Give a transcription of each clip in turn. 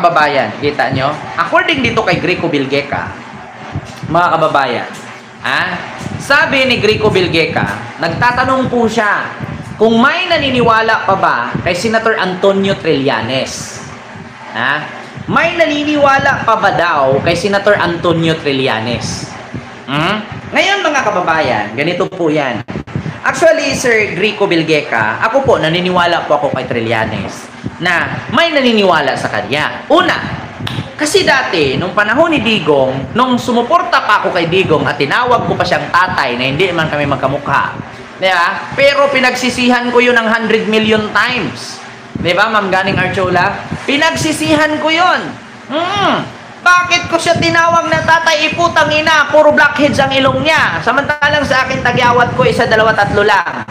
kababayan, kita nyo? According dito kay Greco Bilgeca, mga kababayan, sabi ni Greco Bilgeca, nagtatanong po siya kung may naniniwala pa ba kay Senator Antonio Trillanes. May naniniwala pa ba daw kay Senator Antonio Trillanes? Ngayon mga kababayan, ganito po yan. Actually, Sir Greco Bilgeca, ako po, naniniwala po ako kay Trillanes na may naniniwala sa kanya. Una, kasi dati, nung panahon ni Digong, nung sumuporta pa ako kay Digong at tinawag ko pa siyang tatay na hindi naman kami magkamukha, diba? Pero pinagsisihan ko yun ng 100 million times. Diba, Ma'am Ganing Archola? Pinagsisihan ko yun. Bakit ko siya tinawag na tatay? Iputang ina, puro blackheads ang ilong niya. Samantalang sa akin, tagyawat ko, 1, 2, 3 lang.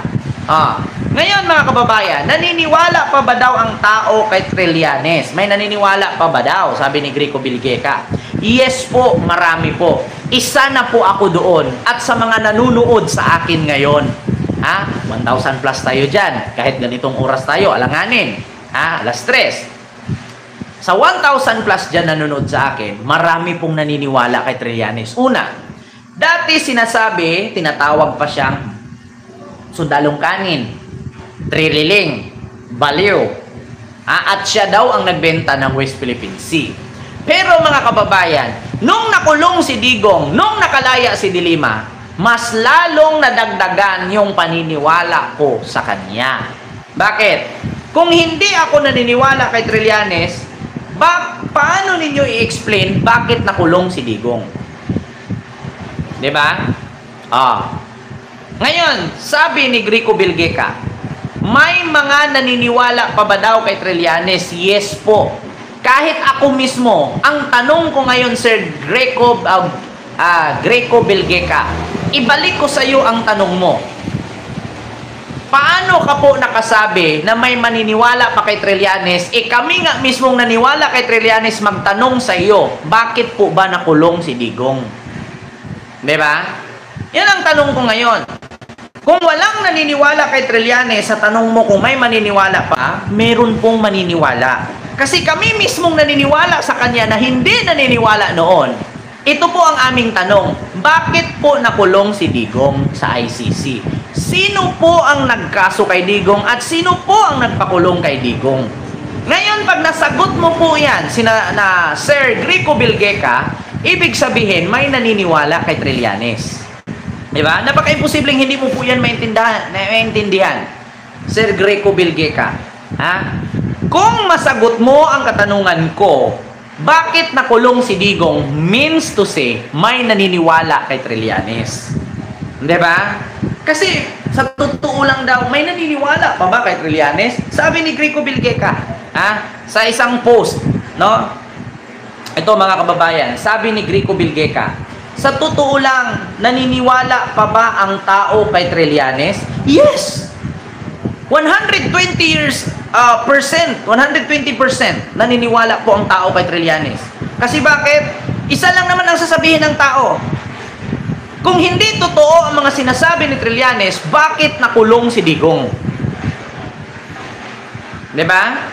Ngayon mga kababayan, naniniwala pa ba daw ang tao kay Trillanes? May naniniwala pa ba daw? Sabi ni Greco Bilgeca. Yes po, marami po. Isa na po ako doon. At sa mga nanunood sa akin ngayon, 1,000 plus tayo dyan. Kahit ganitong oras tayo, alanganin. Alas 3. Sa 1,000 plus dyan nanonood sa akin, marami pong naniniwala kay Trillanes. Una, dati sinasabi, tinatawag pa siyang sundalong kanin, trililing, baliw. At siya daw ang nagbenta ng West Philippine Sea. Pero mga kababayan, nung nakulong si Digong, nung nakalaya si Dilima, mas lalong nadagdagan yung paniniwala ko sa kanya. Bakit? Kung hindi ako naniniwala kay Trillanes, paano ninyo i-explain bakit nakulong si Digong? Diba? Ngayon, sabi ni Greco Bilgeca, may mga naniniwala pa ba daw kay Trillanes? Yes po. Kahit ako mismo, ang tanong ko ngayon, Sir Greco Bilgeca, ibalik ko sa iyo ang tanong mo. Paano ka po nakasabi na may maniniwala pa kay Trillanes? Kami nga mismong naniwala kay Trillanes magtanong sa iyo, bakit po ba nakulong si Digong? Diba? Yan ang tanong ko ngayon. Kung walang naniniwala kay Trillanes, sa tanong mo kung may maniniwala pa, meron pong maniniwala. Kasi kami mismong naniniwala sa kanya na hindi naniniwala noon. Ito po ang aming tanong, bakit po nakulong si Digong sa ICC? Sino po ang nagkaso kay Digong at sino po ang nagpakulong kay Digong? Ngayon, pag nasagot mo po yan, na Sir Greco Bilgeca, ibig sabihin, may naniniwala kay Trillanes. Diba? Napaka-imposibleng hindi mo po yan maintindihan. Sir Greco Bilgeca. Kung masagot mo ang katanungan ko, bakit nakulong si Digong, means to say, may naniniwala kay Trillanes. Diba? Kasi, sa totoo lang daw, may naniniwala pa ba kay Trillanes? Sabi ni Greco Bilgeca, sa isang post, no? Ito mga kababayan, sabi ni Greco Bilgeca, sa totoo lang, naniniwala pa ba ang tao kay Trillanes? Yes! 120% naniniwala po ang tao kay Trillanes. Kasi bakit? Isa lang naman ang sasabihin ng tao. Kung hindi totoo ang mga sinasabi ni Trillanes, bakit nakulong si Digong? Diba?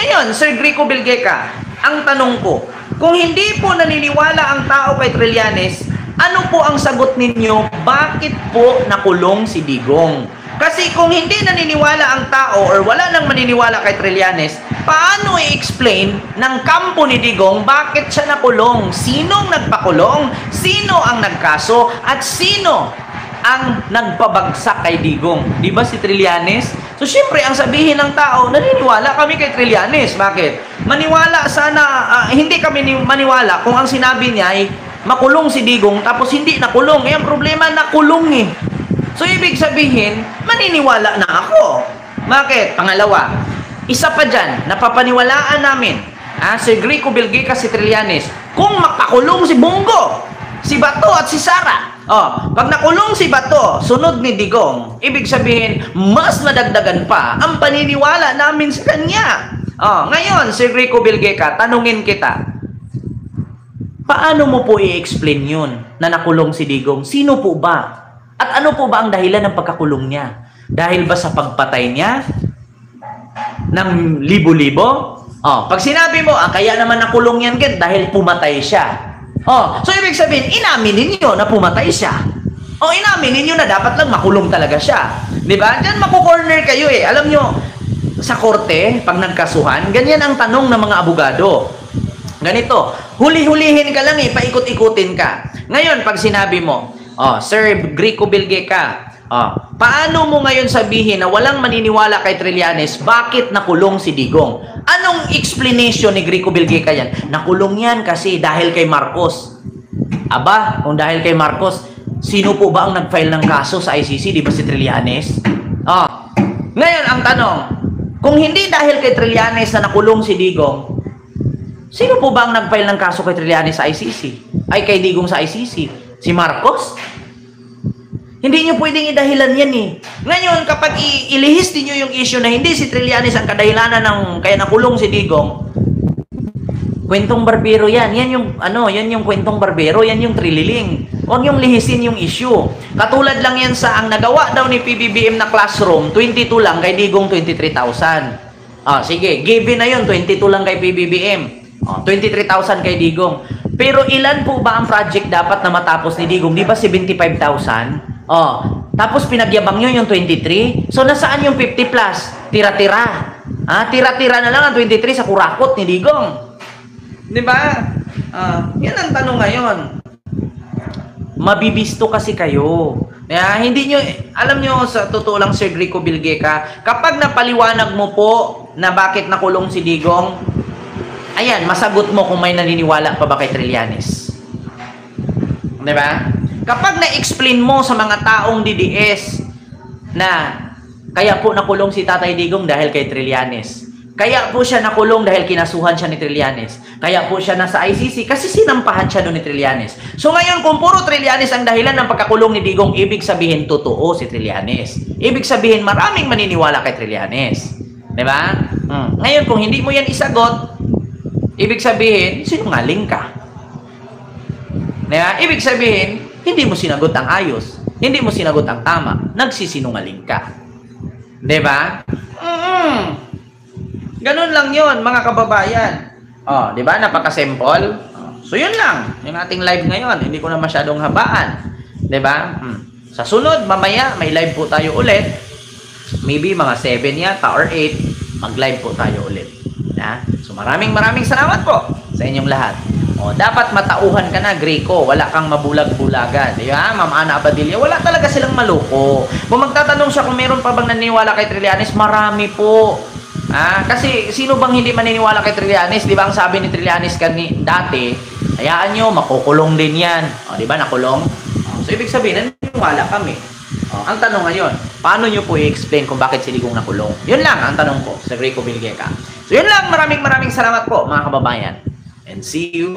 Yun, Sir Greco Bilgeca. Ang tanong ko, kung hindi po naniniwala ang tao kay Trillanes, ano po ang sagot ninyo? Bakit po nakulong si Digong? Kasi kung hindi naniniwala ang tao or wala nang maniniwala kay Trillanes, paano i-explain ng kampo ni Digong bakit siya nakulong? Sinong nagpakulong? Sino ang nagkaso? At sino ang nagpabagsak kay Digong? Di ba si Trillanes? So, syempre, ang sabihin ng tao, naniniwala kami kay Trillanes. Bakit? Maniwala sana, hindi kami maniwala kung ang sinabi niya ay makulong si Digong tapos hindi nakulong. Ang problema, nakulong eh. So, ibig sabihin, maniniwala na ako. Bakit? Pangalawa, isa pa dyan, napapaniwalaan namin, si Greco Bilgeca, si Trillanes, kung mapakulong si Bongo, si Bato at si Sara. Pag nakulong si Bato, sunod ni Digong, ibig sabihin, mas madagdagan pa ang paniniwala namin sa kanya. Ngayon, si Greco Bilgeca, tanungin kita, paano mo po i-explain yun na nakulong si Digong? Sino po ba? At ano po ba ang dahilan ng pagkakulong niya? Dahil ba sa pagpatay niya? ng libo-libo? Oh, pag sinabi mo, kaya naman nakulong yan dahil pumatay siya. Oh, so ibig sabihin, inamin ninyo na pumatay siya. O inamin ninyo na dapat lang makulong talaga siya. Di ba? Diyan makukorner kayo eh. Alam nyo, sa korte, pag nagkasuhan, ganyan ang tanong ng mga abogado. Ganito, huli-hulihin ka lang eh, paikot-ikutin ka. Ngayon, pag sinabi mo, Sir Greco Bilgeca, paano mo ngayon sabihin na walang maniniwala kay Trillanes, bakit nakulong si Digong? Anong explanation ni Greco Bilgeca yan? Nakulong yan kasi dahil kay Marcos. Aba, kung dahil kay Marcos, sino po ba ang nag-file ng kaso sa ICC? Di ba si Trillanes? Ngayon, ang tanong, kung hindi dahil kay Trillanes na nakulong si Digong, sino po ba ang nag-file ng kaso kay Trillanes sa ICC? Ay, kay Digong sa ICC? Si Marcos? Hindi nyo pwedeng idahilan yan eh. Ngayon, kapag ilihis niyo yung issue na hindi si Trillanes ang kadahilanan ng kaya nakulong si Digong, kwentong barbero yan. Yan yung kwentong barbero, yan yung trililing. Huwag yung lihisin yung issue. Katulad lang yan sa ang nagawa daw ni PBBM na classroom, 22 lang, kay Digong 23,000. Sige, given na yun, 22 lang kay PBBM. 23,000 kay Digong. Pero ilan po ba ang project dapat na matapos ni Digong? Di ba 75,000? Tapos pinagyabang nyo yung 23. So, nasaan yung 50 plus? Tira-tira. Tira-tira na lang ang 23 sa kurakot ni Digong. Di ba? Yan ang tanong ngayon. Mabibisto kasi kayo. Hindi nyo, alam nyo, sa totoo lang, Sir Greco Bilgeca, kapag napaliwanag mo po na bakit nakulong si Digong, ayan, masagot mo kung may naniniwala pa ba kay Trillanes. Di ba? Kapag na-explain mo sa mga taong DDS na kaya po nakulong si Tatay Digong dahil kay Trillanes. Kaya po siya nakulong dahil kinasuhan siya ni Trillanes. Kaya po siya nasa ICC kasi sinampahan siya doon ni Trillanes. So ngayon, kung puro Trillanes ang dahilan ng pagkakulong ni Digong, ibig sabihin totoo si Trillanes. Ibig sabihin maraming maniniwala kay Trillanes. Diba? Ngayon, kung hindi mo yan isagot, ibig sabihin, sinungaling ka. Diba? Ibig sabihin, hindi mo sinagot ang ayos. Hindi mo sinagot ang tama. Nagsisinungaling ka. Diba? Ganun lang yon mga kababayan. Diba? Napaka-simple. So, yun lang. Yung ating live ngayon. Hindi ko na masyadong habaan. Diba? Sa sunod, mamaya, may live po tayo ulit. Maybe mga 7 yata or 8. Mag-live po tayo ulit. So, maraming salamat po sa inyong lahat. Dapat matauhan ka na, Greco. Wala kang mabulag-bulagan. Diba? Ma'am Ana Abadilla, wala talaga silang maloko. Kung magtatanong siya kung meron pa bang naniniwala kay Trillanes, marami po. Kasi sino bang hindi maniniwala kay Trillanes? Di ba ang sabi ni Trillanes dati, hayaan nyo, makukulong din yan. Di ba, nakulong? So, ibig sabihin, naniniwala kami. Ang tanong ngayon, paano nyo po i-explain kung bakit si Digong nakulong? Yun lang ang tanong ko sa Greco Bilgeca. So, yun lang. Maraming salamat po, mga kababayan. And see you